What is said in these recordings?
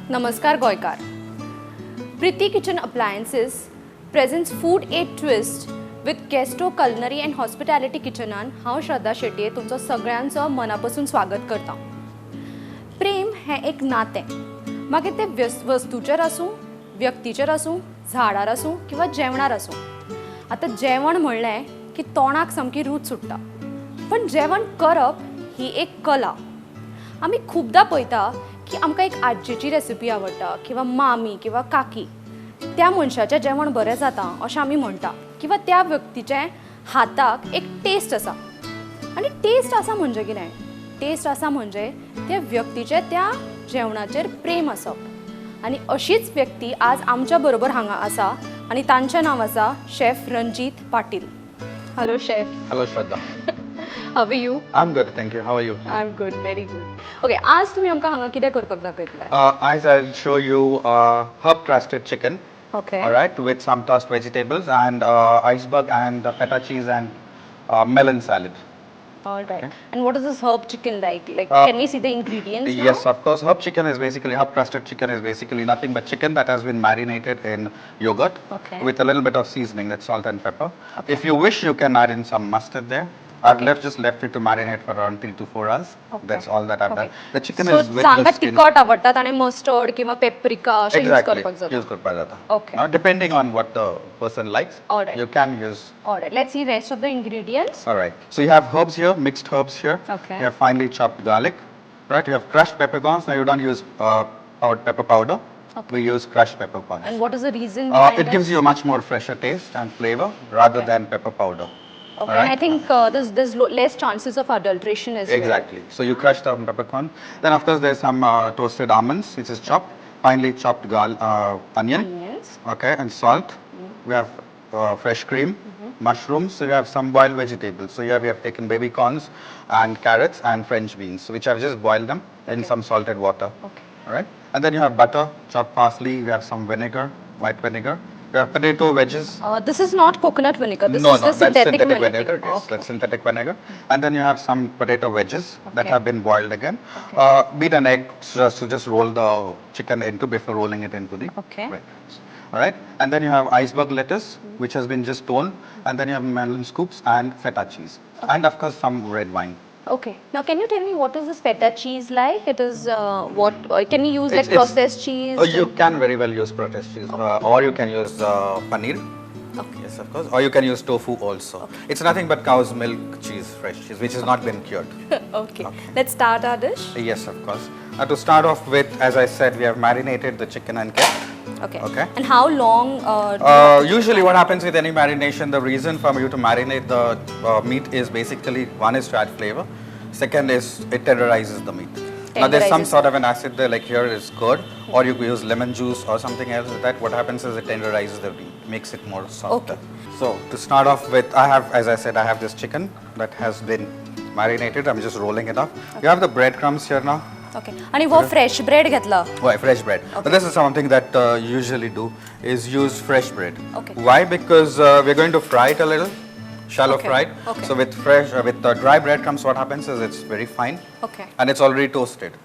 Namaskar Goikar. Priti Kitchen Appliances presents Food Aid Twist with Guesto Culinary and Hospitality Kitchenan. हांव श्रद्धा शेटये तुमचं सगळ्यांचं मनापासून स्वागत करता. प्रेम हें एक नातें. मागीर तें वस्तूचेर आसूं, व्यक्तीचेर आसूं, झाडार आसूं किंवा जेवणार आसूं. आतां जेवण म्हणलें की तोंडाक सामकी रूच सुट्टा. पण जेवण करप ही एक कला. आमी खूबदां पळयता की आमकां एक आज्जेची रेसिपी आवडटा किंवा मामी किंवा काकी त्या मनशाचें जेवण बरें जाता अशें आमी म्हणटा किंवा त्या व्यक्तीचे हाताक एक टेस्ट आसा. आनी टेस्ट आसा म्हणजे कितें? टेस्ट आसा म्हणजे त्या व्यक्तीचे त्या जेवणाचेर प्रेम आसप. आनी अशीच व्यक्ती आज आमच्या बरोबर हांगा आसा आनी तांचें नांव आसा chef Ranjit Patil. Hello chef. Hello, Shraddha. How are you? I'm good, thank you. How are you? I am good, very good. Okay, आज तुम्ही आमकां हांगा कितें करपाक दाखयतले? As I'll show you herb crusted chicken. Okay. All right, with some tossed vegetables and iceberg and feta cheese and melon salad. All right. Okay. And what is this herb chicken like? Like, can we see the ingredients now? Yes, of course. Herb chicken is basically herb crusted chicken is basically nothing but chicken that has been marinated in yogurt Okay. with a little bit of seasoning, that's salt and pepper. Okay. If you wish, you can add in some mustard there. I've just left it to marinate for around 3 to 4 hours. Okay. That's all that I've Okay. done. The chicken So, is with the Sanga skin. तिखट आवडतात आणि mustard किंवा paprika अशें use Exactly. करपाक जाता. Use kurpa jata. Okay. Now, depending on what the person likes, Alright. you can use. All right. Let's see rest of the ingredients. All right. So you have herbs here, mixed herbs here. Okay. You have finely chopped garlic, right? You have crushed peppercorns. Now you don't use powdered pepper powder. Okay. We use crushed peppercorns. And what is the reason behind It gives you a much more fresher taste and flavor rather Okay. than pepper powder. Okay. Alright. And I think there's less chances of adulteration as well. Exactly. So you crush down peppercorn. Then of course there's some toasted almonds, which is chopped, finely chopped onion. Onions. Okay, and salt. We have fresh cream, mushrooms. So you have some boiled vegetables. So here we have taken baby corns and carrots and French beans, which I've just boiled them in Okay. some salted water. Okay. All right. And then you have butter, chopped parsley. We have some vinegar, white vinegar. We have potato wedges. This is not coconut vinegar. This No, is the that's synthetic vinegar. Yes, Okay. that's synthetic vinegar. And then you have some potato wedges that Okay. have been boiled again. Okay. Beat an egg to just roll the chicken into before rolling it into the Okay. bread. All right. And then you have iceberg lettuce, which has been just torn. And then you have melon scoops and feta cheese. And of course, some red wine. Okay. Now, can you tell me what is this feta cheese like? It is can you use like It's- processed cheese? You can very well use processed cheese, or you can use paneer. Okay. Yes, of course. Or you can use tofu also. It's nothing but cow's milk cheese, fresh cheese, which has not been cured. Okay. Let's start our dish. Yes, of course. To start off with, as I said, we have marinated the chicken and kept. Okay. Okay. And how long? Usually what happens with any marination, the reason for you to marinate the meat is basically, one is to add flavor. Second is it tenderizes the meat. Now there's some Tenderizes. sort of an acid there, like here is curd, or you could use lemon juice or something else with that. What happens is it tenderizes the meat, makes it more softer. Okay. So to start off with, as I said, I have this chicken that has been marinated. I'm just rolling it up. You have the breadcrumbs here now. Okay. आणि वो fresh bread घेतला. Why fresh bread? Okay. But this is something that you usually do is use fresh bread. Okay. Why? Because we're going to fry it a little, shallow Okay. fried. Okay. So with fresh, with dry breadcrumbs, what happens is it's very fine. Okay. And it's already toasted.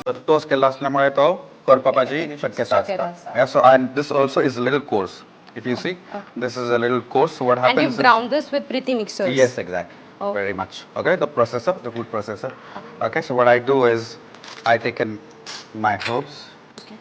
So toast केला असल्यामुळे तो करपापाची शक्यता शक्यता असता. Yeah. So and this also is a little coarse. If you see, this is a little coarse. So what And happens? you've ground this with Priti mixers. Yes, exactly. Oh. Very much. Okay, the processor, the food processor. Okay, so what I do is I take in my herbs. Okay.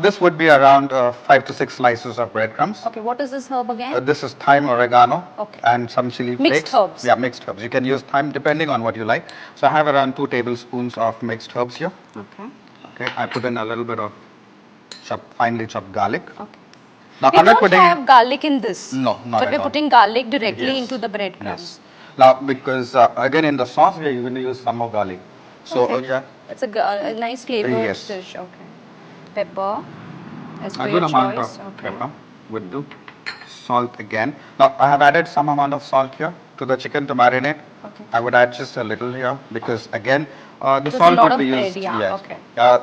This would be around 5 to 6 slices of breadcrumbs. Okay. What is this herb again? This is thyme, oregano, Okay. and some chili Mixed flakes. herbs. Yeah, mixed herbs. You can use thyme depending on what you like. So I have around 2 tablespoons of mixed herbs here. Okay. Okay, I put in a little bit of finely chopped garlic. Okay. Now We I'm not don't putting. have garlic in this. No, not But at we're all. putting garlic directly Yes. into the breadcrumbs. Yes. Now because again in the sauce we are going to use some more garlic. So Okay. yeah. It's a nice flavor Yes. dish. Okay. Pepper. As per A your good amount choice. of Okay. pepper would do. Salt again. Now I have added some amount of salt here to the chicken to marinate. Okay. I would add just a little here because again the There's a salt lot would of be bread, used. yeah, Yes. okay.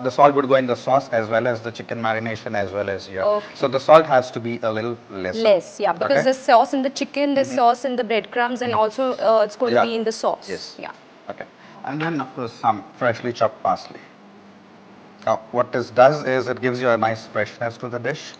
The salt would go in the sauce as well as the chicken marination as well as here. Okay. So the salt has to be a little less. Less, yeah, because Okay. there's sauce in the chicken, there's sauce in the breadcrumbs, and also it's going to Yeah. be in the sauce. Yes. Yeah. Okay. And then of course some freshly chopped parsley. Now, what this does is it gives you a nice freshness to the dish.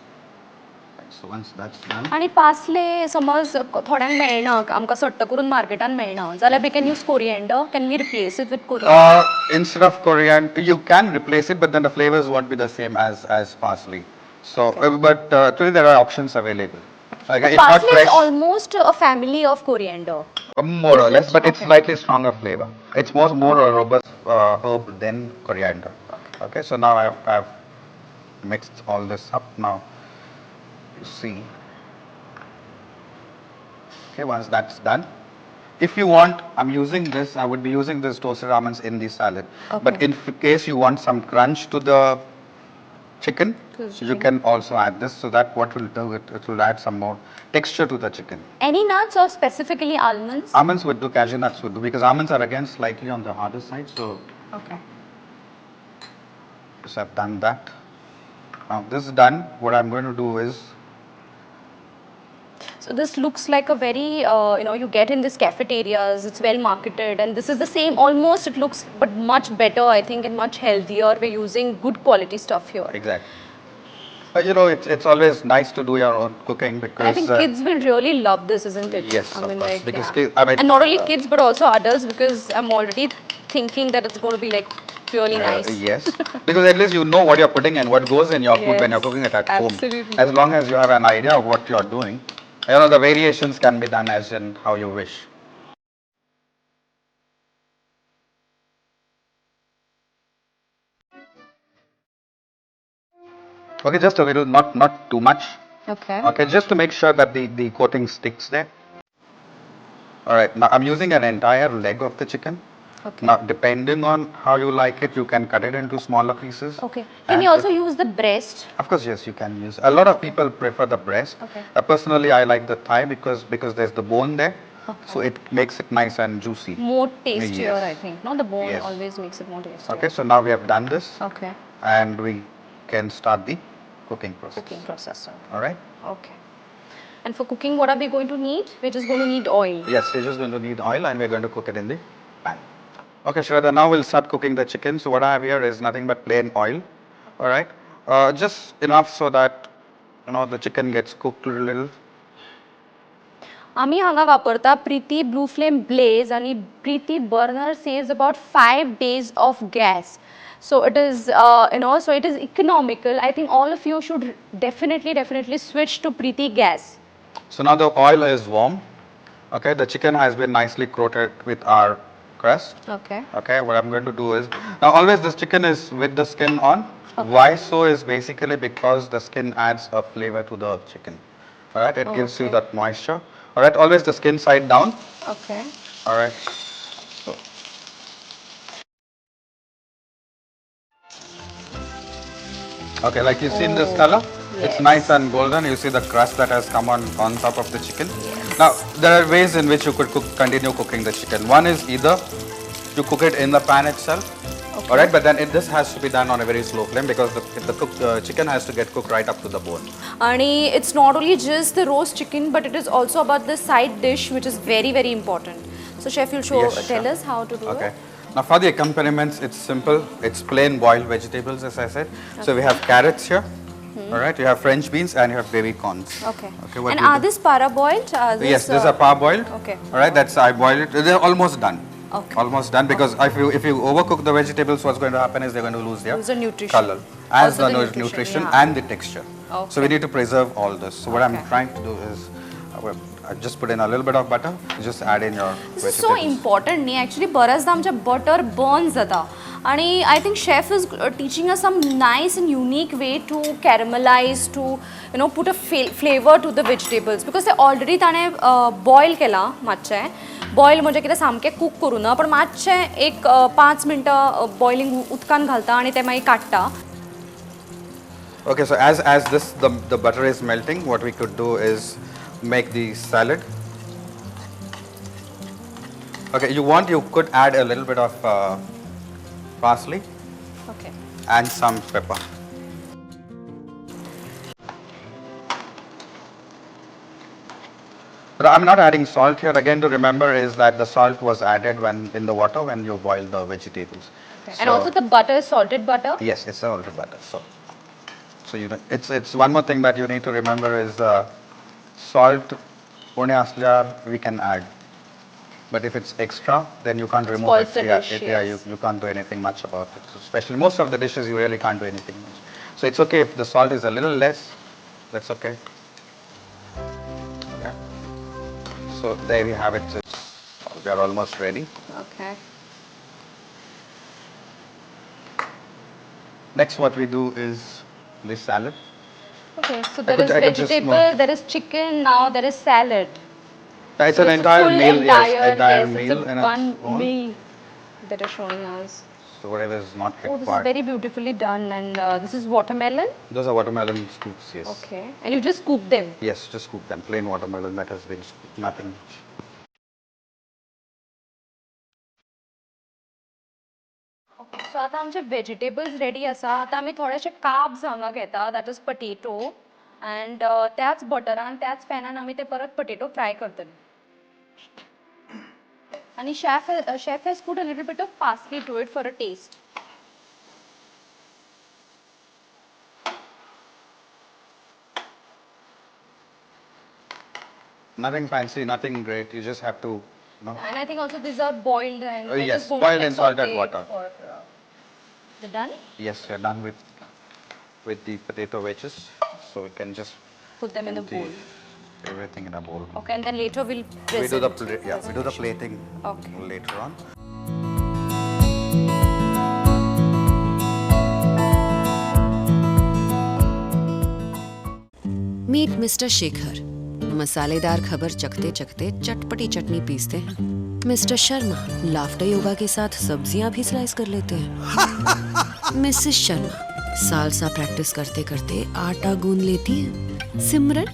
So once that's done, आणि पासले समज थोड्यांक मेळना आमकां सट्ट करून मार्केटान मेळना जाल्यार we can use coriander can we replace it with coriander instead of coriander, you can replace it, but then the flavors won't be the same as parsley. So, but today there are options available. Like, it's not parsley is fresh, almost a family of coriander. more or Is less, it? but it's Okay. slightly stronger flavor. It's more a robust herb than coriander. Okay, so now I've mixed all this up. Now, you see. Okay, once that's done, if you want, I'm using this, I would be using this toasted almonds in the salad. Okay. But in case you want some crunch to the chicken, To the so you chicken. can also add this, so that what will do, it will add some more texture to the chicken. Any nuts or specifically almonds? Almonds would do, cashew nuts would do, because almonds are again slightly on the harder side, so Okay. just I've done that. Now this is done, what I'm going to do is, So this looks like a very, you get in these cafeterias, it's well marketed, and this is the same, almost it looks, but much better, I think, and much healthier. We're using good quality stuff here. exactly. It's always nice to do your own cooking because I think kids will really love this, isn't it? yes, I of mean, course, like, because yeah. And not only kids, but also adults, because I'm already thinking that it's going to be like really nice. Yes, because at least you know what you're putting and what goes in your food when you're Yes, cooking it at home. absolutely. As long as you have an idea of what you're doing, the variations can be done as in how you wish. Okay, just a little, not too much. Okay. Okay, just to make sure that the coating sticks there. All right, now I'm using an entire leg of the chicken. Okay. Now, depending on how you like it, you can cut it into smaller pieces. Okay. Can And we also use the breast? of course, yes, you can use. A lot of people prefer the breast. Okay. Personally, I like the thigh because there's the bone there, so Okay. it makes it nice and juicy. More tastier, Yes. I think. No, the bone Yes. always makes it more tastier. Okay, so now we have done this, Okay. and we can start the cooking process. Cooking process. All right. Okay. And for cooking, what are we going to need? We're just going to need oil. Yes, we're just going to need oil, and we're going to cook it in the pan. Okay, Shraddha, now we'll start cooking the chicken. So what I have here is nothing but plain oil. All right, just enough so that the chicken gets cooked a little. आम्ही हांगा वापरता Preeti blue flame Blaze आणि Preeti burner saves about 5 days of gas. So it is, so it is economical. I think all of you should definitely switch to Preeti gas. So now the oil is warm. Okay, the chicken has been nicely coated with our crust. Okay. Okay, what I'm going to do is, now always this chicken is with the skin on. Okay. Why so is basically because the skin adds a flavor to the chicken. All right, it gives you Okay. that moisture. All right, always the skin side down. Okay. All right. So, okay, like you've seen this color, it's yes. nice and golden. You see the crust that has come on top of the chicken. Now, there are ways in which you could continue cooking the chicken. One is either you cook it in the pan itself, Okay. all right, but then this has to be done on a very slow flame because the chicken has to get cooked right up to the bone. And it's not only just the roast chicken, but it is also about the side dish, which is very important. So chef, you'll Yes, tell sure. us how to do Okay. it. Now for the accompaniments, it's simple. It's plain boiled vegetables, as I said. So we have carrots here. All right. You have French beans and you have baby corns. Okay. Okay. What And we are do- these para-boiled? Yes, these are parboiled. Okay. All right. That's I boiled it. They're almost done. Okay. Almost done because if you overcook the vegetables, what's going to happen is they're going to lose their Lose the nutrition. color, as Also the the nutrition yeah. and the texture. Okay. So we need to preserve all this. So what I'm Okay. trying to do is, I just put in a little bit of butter. Just add in your This is vegetables. so important न्ही actually बऱ्याचदा आमच्या butter burn जाता आणि I think chef is teaching us some nice and unique way to caramelise to put a flavour to the vegetables because ते already ताणें boil केलां मातशें boil म्हणजे कितें सामकें कूक करूं ना पण मातशें एक 5 मिनटां बॉयलिंग उदकान घालता आनी तें मागीर काडटा. Okay, so as the butter is melting, what we could do is make the salad. Okay, you could add a little bit of parsley Okay. and some pepper. But I'm not adding salt here. Again, to remember is that the salt was added when in the water when you boil the vegetables. Okay. And also the butter is salted butter? Yes, it's salted butter. So you know, it's one more thing that you need to remember is salt. Pune aslyar we can add, but if it's extra, then you can't remove Spoils it. the dish, yes. You can't do anything much about it. So especially most of the dishes, you really can't do anything much. So it's okay if the salt is a little less. That's okay. Okay. So there we have it. We are almost ready. Okay. Next, what we do is this salad. Okay, so there is I could just vegetable, there is chicken, now there is salad. It's So an it's a entire full meal, yes, entire yes, it's meal a in one its own. meal that is showing us. So whatever is not Oh, this is required. very beautifully done, and this is watermelon. Those are watermelon scoops, yes. Okay, and you just scoop them. Yes, just scoop them. Plain watermelon that has been scooped, nothing much. So आता आमचे vegetables ready आसा आता आमी थोडेशे carbs हांगा घेता that is potato and त्याच बटरान त्याच पॅनान आमी ते परत पटेटो फ्राय करतले आणि chef has put a little bit of parsley to it for a taste Nothing fancy, nothing great. You just have to, you know. and I think also these are boiled and they're Yes, just going boiled to in salted saute water. for, they're done. Yes, we're done with the potato wedges. So we can just Put them in the bowl. everything in a bowl. Okay, and then later we'll We do the present. we do the plating Okay. later on. Meet mister Shekhar मसालेदार खबर चखते चखते चटपटी चटनी पीसते हैं mister Sharma laughter yoga के साथ सब्जियां भी slice कर लेते हैं मिसेस शर्मा सालसा प्रैक्टिस करते करते आटा गूंद लेती है सिमरन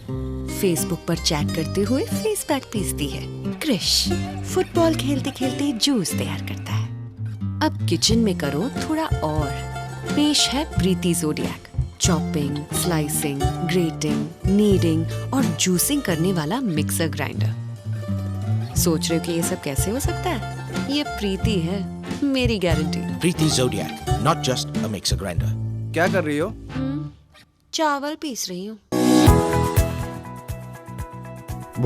फेसबुक पर चैट करते हुए फेस पैक पीसती है क्रिश फुटबॉल खेलते खेलते जूस तैयार करता है अब किचन में करो थोड़ा और पेश है Preethi Zodiac chopping slicing grating kneading और जूसिंग करने वाला मिक्सर ग्राइंडर सोच रहे हो कि ये सब कैसे हो सकता है ये प्रीति है मेरी guarantee Preeti Zodiac, not just a mixer grinder. क्या कर रही हो? चावल पीस रही हूँ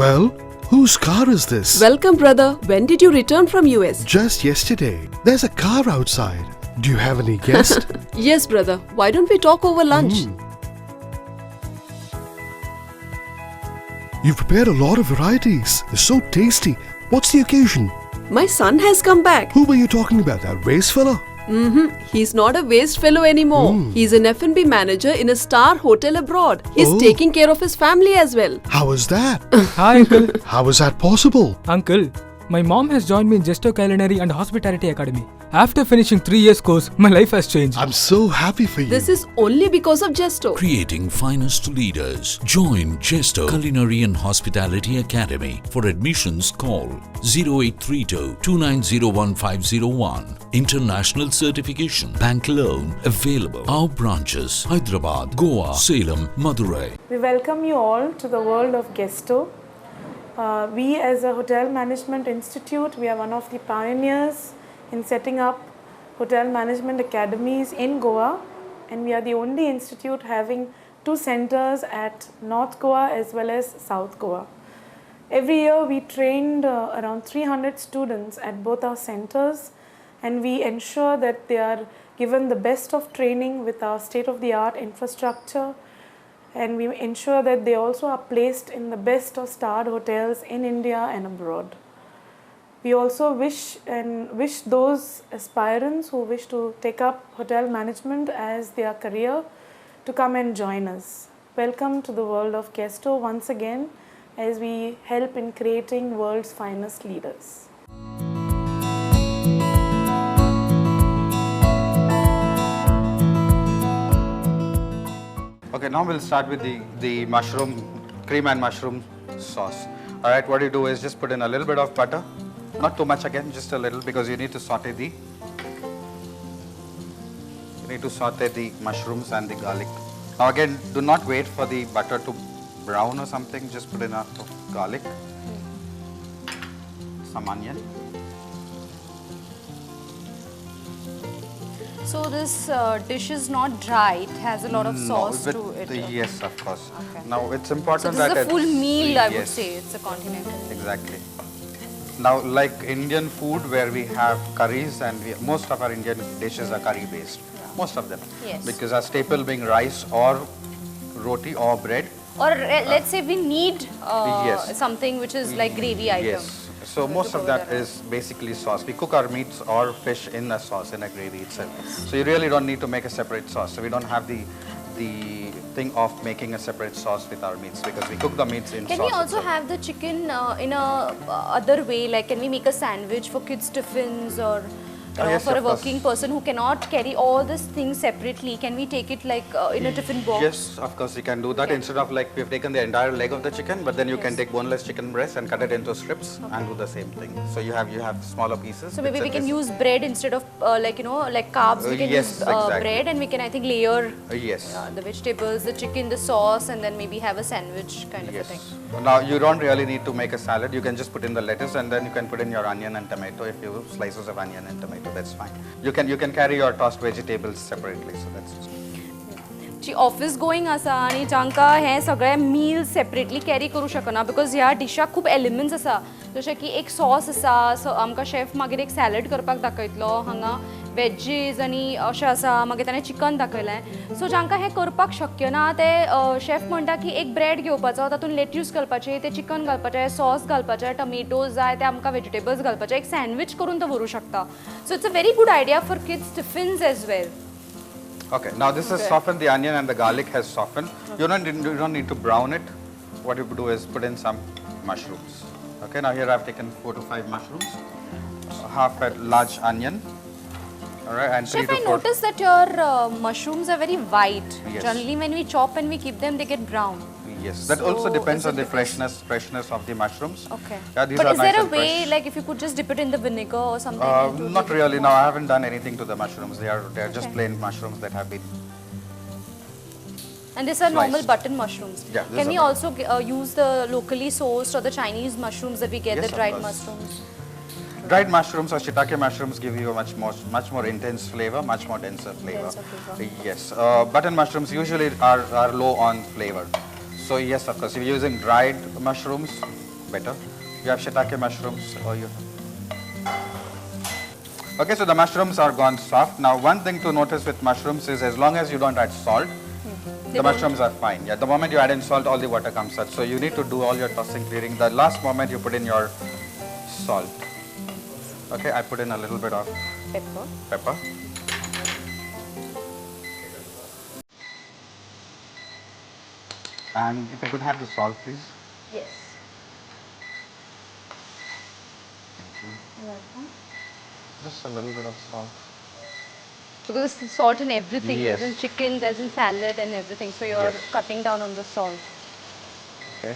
Well, whose car is this? Welcome, brother. When did you return from US? Just yesterday. There's a car outside. Do you have any guest? Yes, brother. Why don't we talk over lunch? You've prepared a lot of varieties. They're so tasty. What's the occasion? My son has come back. Who were you talking about? That race fella? He's not a waste fellow anymore. He's an F&B manager in a star hotel abroad. He's Oh. taking care of his family as well. How was that? Hi, Uncle. How was that possible? Uncle, my mom has joined me in Gesto Culinary and Hospitality Academy. After finishing 3 years course, my life has changed. I'm so happy for you. This is only because of Gesto. Creating finest leaders. Join Gesto Culinary and Hospitality Academy. For admissions, call 0832 2901 International certification. Bank loan available. Our branches: Hyderabad, Goa, Salem, Madurai. We welcome you all to the world of Gesto. We as a Hotel Management Institute, we are one of the pioneers in setting up hotel management academies in Goa, and we are the only institute having 2 centers at North Goa as well as South Goa. Every year we trained around 300 students at both our centers, and we ensure that they are given the best of training with our state-of-the-art infrastructure, and we ensure that they also are placed in the best of starred hotels in India and abroad. We also wish those aspirants who wish to take up hotel management as their career to come and join us. Welcome to the world of Gesto once again, as we help in creating world's finest leaders. Okay, now we'll start with the mushroom, cream and mushroom sauce. All right, what you do is just put in a little bit of butter. Not too much again, just a little, because you need to saute the mushrooms and the garlic. Now again, do not wait for the butter to brown or something, just put enough of garlic some onion. So this dish is not dry. It has a lot of sauce with to it. yes, of course. Okay. Now it's So important this is that a full it's- meal, I would yes, say. It's a continental. Exactly. Now, like Indian food, where we have curries, and most of our Indian dishes are curry based. Most of them. Yes. Because our staple being rice or roti or bread. Or let's say we need Yes. something which is like gravy item. Yes. So most of that is basically sauce. We cook our meats or fish in a sauce, in a gravy itself. So you really don't need to make a separate sauce. So we don't have the thing of making a separate sauce with our meats, because we cook the meats in Can sauce we also itself. have the chicken in a other way? Like, can we make a sandwich for kids' tiffins, or yes, for a of course. working person who cannot carry all these things separately? Can we take it like in a tiffin box? Yes, of course you can do that. Okay. Instead of like we've taken the entire leg of the chicken, but then you can Yes. take boneless chicken breast and cut it into strips and do the same thing. So you have smaller pieces. So maybe It's we a- can it's- use bread instead of like carbs. We can yes, use exactly. bread, and we can, I think, layer yes. the vegetables, the chicken, the sauce, and then maybe have a sandwich kind of a Yes. thing. Now you don't really need to make a salad. You can just put in the lettuce, and then you can put in your onion and tomato. If you slices of onion and tomato, that's fine. You can carry your tossed vegetables separately. So that's जी office going आसा आनी जांकां हे सगळे meals separately carry करूं शकना because ह्या डिशाक खूब elements आसा जशें की एक सॉस आसा आमकां शेफ मागीर एक सॅलड करपाक दाखयतलो हांगा वेजीज आनी अशें आसा मागीर ताणें चिकन दाखयलें सो जांकां हें करपाक शक्य ना ते शेफ म्हणटा की एक ब्रेड घेवपाचो तातूंत लेट्यूस घालपाचें तें चिकन घालपाचें सॉस घालपाचें टमेटोज जाय ते आमकां वेजिटेबल्स घालपाचे एक सँडवीच करून तो व्हरू शकता so it's a very good idea for kids tiffins as well. okay. Now this has softened. The onion and the garlic has softened. You don't need to brown it. What you do is put in some mushrooms. Okay. Now here I've taken 4 to 5 mushrooms, half a large onion. All right, and 3 Chef, to I 4. noticed that your mushrooms are very white. Yes. Generally, when we chop and we keep them, they get brown. Yes, that also So, depends is on it the freshness of the mushrooms. Okay. Yeah, these but are is nice there a and way, fresh. like if you could just dip it in the vinegar or something? and to Not give it really. more- No, I haven't done anything to the mushrooms. They are just plain mushrooms that have been. And these are normal sliced. button mushrooms. Yeah, these Can are we also use the locally sourced or the Chinese mushrooms that we get, Yes, the of dried course. mushrooms? Dried mushrooms or shiitake mushrooms give you a much more intense flavor, much more denser flavor. Denser flavor. Yes, button mushrooms usually are low on flavor. So yes, of course, if you're using dried mushrooms, better. You have shiitake mushrooms or you. Okay, so the mushrooms are gone soft. Now, one thing to notice with mushrooms is as long as you don't add salt, They the don't- mushrooms are fine. Yeah, the moment you add in salt, all the water comes out. So you need to do all your tossing, clearing. The last moment you put in your salt. Okay, I put in a little bit of Pepper. pepper. And if I could have the salt, please. Yes. Just a little bit of salt. Because there's salt in everything. Yes. There's in chicken, there's in salad and everything. So you're Yes. cutting down on the salt. Okay.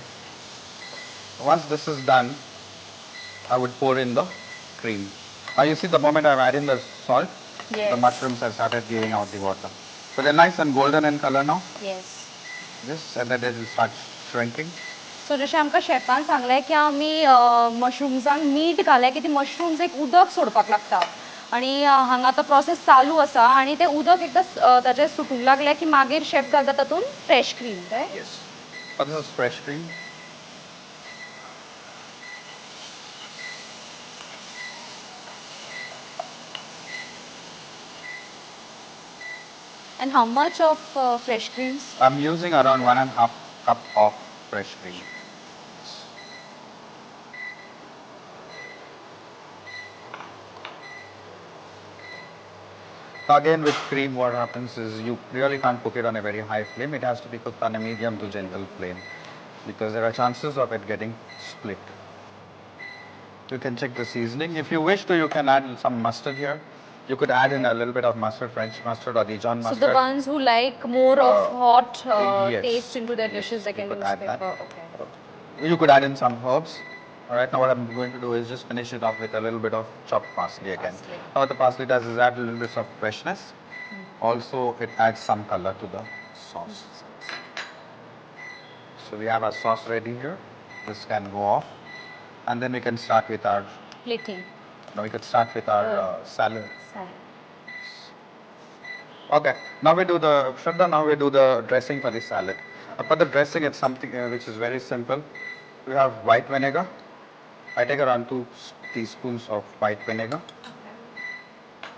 Once this is done, I would pour in the cream. Now you see the moment I've added the salt, Yes. the mushrooms have started giving out the water. So they're nice and golden in color now. Yes. This and then they will start shrinking. सो जशें आमकां chiffon सांगलें की आमी मशरूम्सांक मीठ घालें की ती mushrooms एक उदक सोडपाक लागता आनी हांगा तो प्रोसेस चालू आसा आनी तें उदक एकदां ताचें सुटूंक लागलें की मागीर शेफ घालता तातूंत fresh cream right Yes. But this is fresh cream. And how much of fresh creams? I'm using around 1.5 cup of fresh cream. Again, with cream, what happens is you really can't cook it on a very high flame. It has to be cooked on a medium to gentle flame because there are chances of it getting split. You can check the seasoning. If you wish to, you can add some mustard here. You could add in a little bit of mustard, French mustard or Dijon So mustard. the ones who like more of hot yes. taste into their dishes, they can You could use add that. pepper. Okay. You could add in some herbs. All right, now what I'm going to do is just finish it off with a little bit of chopped parsley again. Parsley. Now what the parsley does is add a little bit of freshness. Also, it adds some color to the sauce. So we have our sauce ready here. This can go off. And then we can start with our Plating. Now we could start with our salad. Salad. Okay, now we do the Shraddha. Now we do the dressing for the salad. For the dressing, it's something which is very simple. We have white vinegar. I take around 2 teaspoons of white vinegar,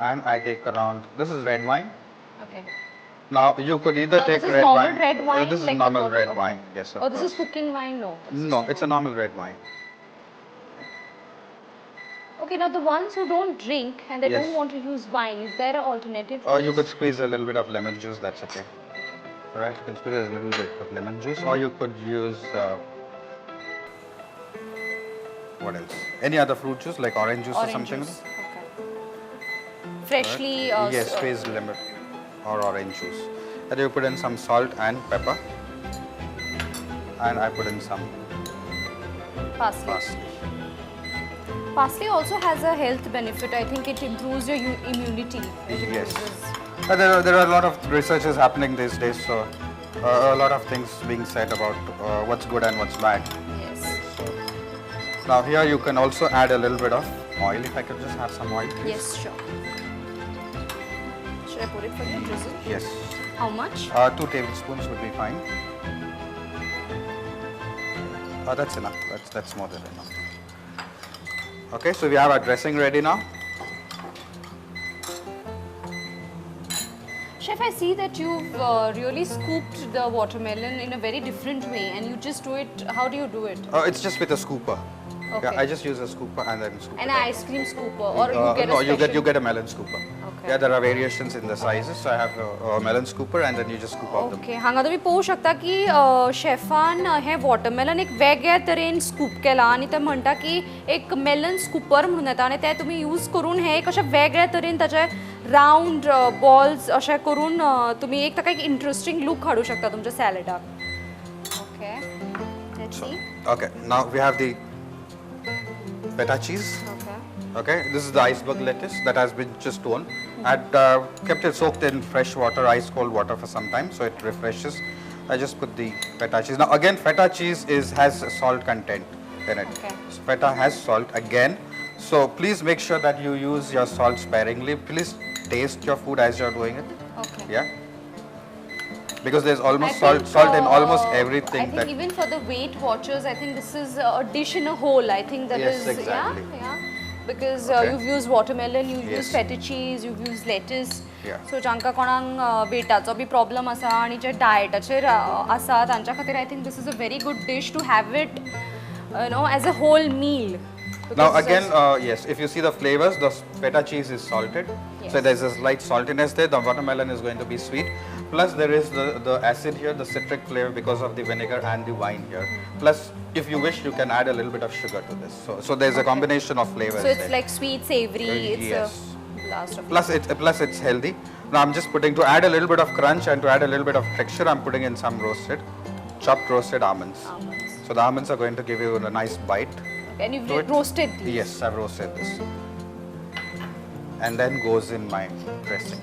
and I take around. This is red wine. Okay. Now you could either take this is red normal wine. red wine, This is like the normal normal- red okay. wine. Yes, of Oh, this course. is cooking wine? No. No, it's a normal red wine. Okay, now the ones who don't drink and they Yes. don't want to use wine, is there an alternative? Or you could squeeze a little bit of lemon juice. That's okay. All right, you can squeeze a little bit of lemon juice, or you could use what else? Any other fruit juice like orange juice or Orange something. juice. Okay. Freshly. Yes, squeezed lemon or orange juice. And you put in some salt and pepper, and I put in some Parsley. parsley. Parsley also has a health benefit. I think it improves your immunity. It Yes. improves- There are a lot of researches happening these days, so a lot of things being said about what's good and what's bad. Yes. Now here you can also add a little bit of oil. If I could just have some oil, please. Yes, sure. Should I put it for you, drizzle? Yes. How much? 2 tablespoons would be fine. That's enough. That's more than enough. Okay, so we have our dressing ready now. Chef, I see that you've really scooped the watermelon in a very different way, and you just do it. How do you do it? It's just with a scooper. Okay. Yeah, I just use a scooper and then scoop An it out. ice cream scooper, or you get no, a special... you get a melon scooper. Okay. Yeah, there are variations in the sizes. So I have a melon scooper, and then you just scoop out them. Okay हांगा तुम्ही पळोवंक शकता की chiffon हे watermelon एक वेगळ्या तरेन scoop केला आनी ते म्हणटा की एक मेलन स्कूपर म्हणून येता आनी ते तुमी यूज करून हे एक अशें वेगळ्या तरेन ताचे रावंड बॉल्स अशें करून तुमी एक ताका एक इंटरेस्टिंग लूक हाडूंक शकता तुमच्या सॅलडाक okay let's see Okay, now we have the feta cheese. Okay Okay, this is the iceberg lettuce that has been just torn. I'd kept it soaked in fresh water, ice cold water for some time, so it refreshes. I just put the feta cheese. Now again, feta cheese has salt content in it. Okay. So feta has salt again. So please make sure that you use your salt sparingly. Please taste your food as you're doing it. Okay Yeah. Because there's almost salt in almost everything. I think even for the Weight Watchers, I think this is a dish in a whole. I think that Yes, is exactly. yeah. Because Okay. you've used watermelon, you've Yes. used feta cheese, you've used lettuce. Yeah. So जांकां कोणाक वेटाचो B problem आसा आनी जे डायटाचेर आसा तांच्या खातीर I think this is a very good dish to have it as a whole meal. Now again, yes, if you see the flavors, the feta cheese is salted. Yes. So there's a slight saltiness there. The watermelon is going to be sweet. Plus there is the acid here, the citric flavor because of the vinegar and the wine here. Plus, if you wish, you can add a little bit of sugar to this. So there's a combination of flavors So it's there. like sweet, savory. It's Yes. a blast of Plus it's healthy. Now I'm just putting, to add a little bit of crunch and to add a little bit of texture, I'm putting in some chopped roasted almonds. almonds. So the almonds are going to give you a nice bite. And you've Do it. roasted these. Yes, I've roasted this. And then goes in my dressing.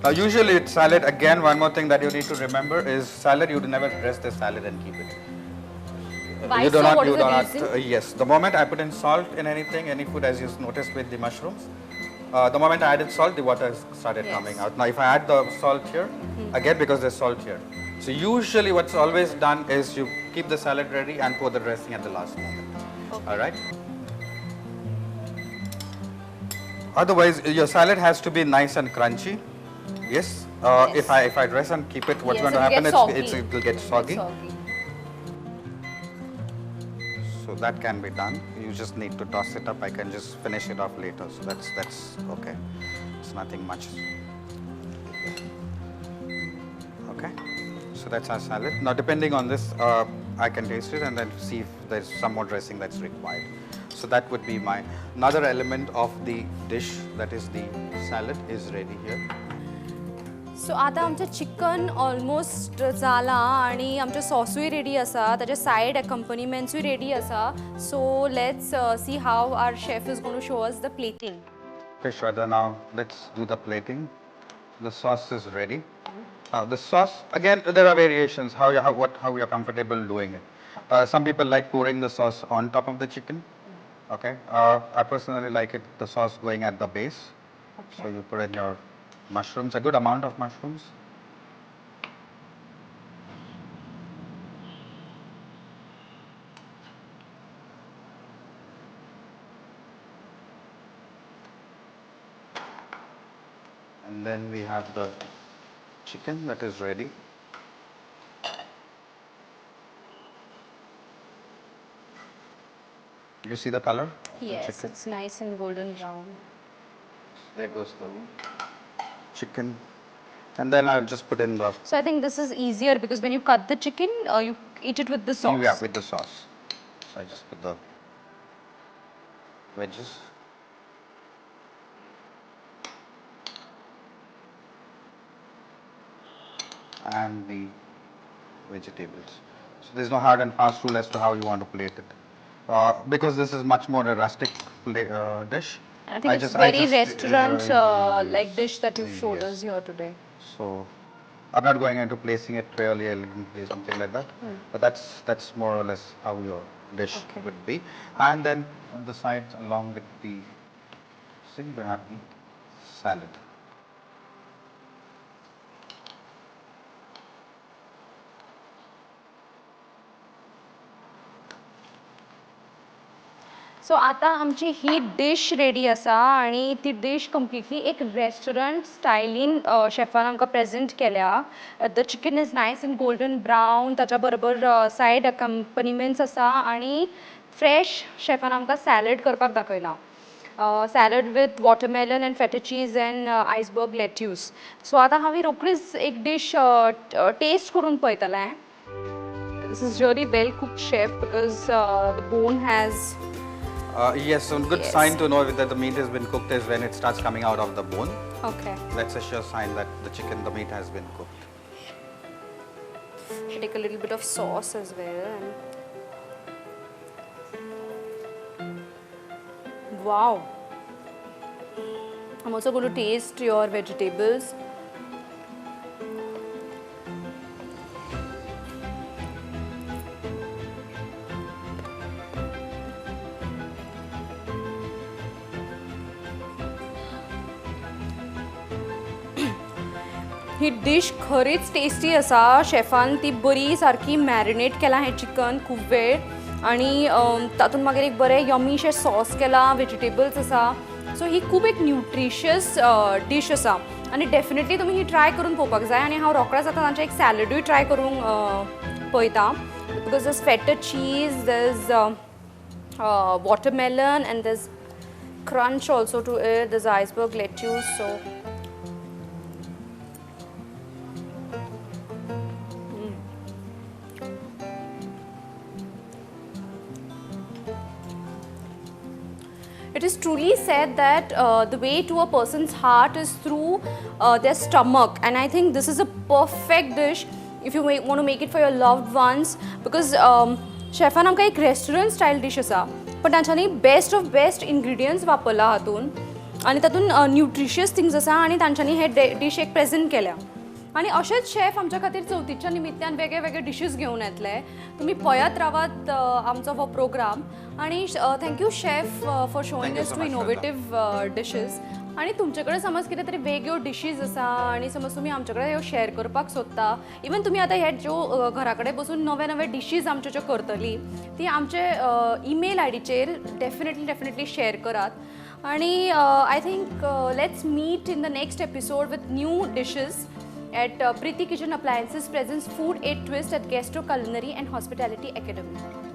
Now usually with salad, again one more thing that you need to remember is salad, you never dress the salad and keep it. Why You do so? not, What you is do the not, reason? yes, the moment I put in salt in anything, any food as you noticed with the mushrooms, the moment I added salt, the water started Yes. coming out. Now if I add the salt here, again because there's salt here. So usually what's always done is you keep the salad ready and pour the dressing at the last moment. Okay. All right? Otherwise, your salad has to be nice and crunchy. Yes. Yes. If I dress and keep it, what's Yes, going to it'll happen get is soggy. it will get soggy. Soggy. So that can be done. You just need to toss it up. I can just finish it off later. So that's okay. It's nothing much. Okay. So that's our salad. Now depending on this, I can taste it and then see if there's some more dressing that's required. So that would be my another element of the dish, that is the salad, is ready here. सो आतां आमचें chicken almost जाला आनी आमचें सॉसूय ready आसा ताचे side अकम्पनीमेंट्सूय ready आसा so let's see how our chef is going to show us the plating. Okay, Shraddha, now let's do the plating. The sauce is ready. The sauce, again, there are variations how you're comfortable doing it. Some people like pouring the sauce on top of the chicken. Okay. I personally like it, the sauce going at the base. So you put in your mushrooms, a good amount of mushrooms. And then we have the chicken that is ready. You see the color? Yes, it's nice and golden brown. There goes the chicken. And then I'll just put in the, So I think this is easier because when you cut the chicken, you eat it with the sauce. yeah, with the sauce. So I just put the wedges. And the vegetables. So there's no hard and fast rule as to how you want to plate it. Because this is much more a rustic dish. I think it's very restaurant like dish that you showed Yes. us here today. So I'm not going into placing it really elegantly, something like that. But that's more or less how your dish would be. And then on the sides, along with the we have the salad. सो आता आमची ही dish ready आसा आणि ती dish completely एक restaurant स्टायलीन chiffon आमकां present केल्या. The chicken is nice in golden brown, ताच्या बरोबर सायड अकम्पनिमेंट्स आसा आणि फ्रेश शेफान आमकां सॅलड करपाक दाखयला. सॅलड विथ वॉटरमेलन एंड फेटा चीज एंड आयसबर्ग लेट्यूस. सो आतां हांवें रोखडीच एक डिश टेस्ट करून पळयतलें. This is really well cooked, chef, because the bone has. Yes, so good Yes. sign to know that the meat has been cooked is when it starts coming out of the bone. Okay. That's a sure sign that the chicken, the meat has been cooked. I take a little bit of sauce as well. Wow. I'm also going to taste your vegetables. He dish खरीच tasty आसा. Chiffon ती बरी सारकी marinate केला हें chicken खूब वेळ आणि तातूंत मागीर एक बरें यमीशें सॉस केला, वेजिटेबल्स आसा. सो ही खूब एक न्यूट्रिशियस डिश आसा आनी डेफिनेटली तुमी ही ट्राय करून पळोवपाक जाय. आनी हांव रोखडेंच आतां तांचें एक सॅलडूय ट्राय करूंक पळयता. Because there is feta cheese, there is watermelon, and there's crunch also to it. There's iceberg lettuce. So it is truly said that the way to a person's heart is through their stomach, and I think this is a perfect dish if you want to make it for your loved ones, because chiffon आमकां एक restaurant style dish आसा पण तांच्यांनी best of best ingredients वापरला हातून आनी तातूंत nutritious things आसा आनी तांच्यांनी हे डिश एक प्रेजेंट केल्या. आणि अशेंच शेफ आमच्या खातीर चवथीच्या निमित्यान वेगळे वेगळे डिशीज घेवन येतले. तुमी पळयत रावात आमचो हो प्रोग्राम. आणि thank you chef for showing us two innovative dishes. आणि तुमचे कडेन समज कितें तरी वेगळ्यो डिशीज आसा आनी समज तुमी आमचे कडेन ह्यो शेअर करपाक सोदता, इवन तुमी आतां हे ज्यो घरा कडेन बसून नवे नवे डिशीज आमच्यो ज्यो करतली ती आमचे ईमेल आयडीचेर डेफिनेटली शेअर करात. आणि I think let's meet in the next episode with new dishes at Priti Kitchen Appliances presents Food 8 Twist at Guesto Culinary and Hospitality Academy.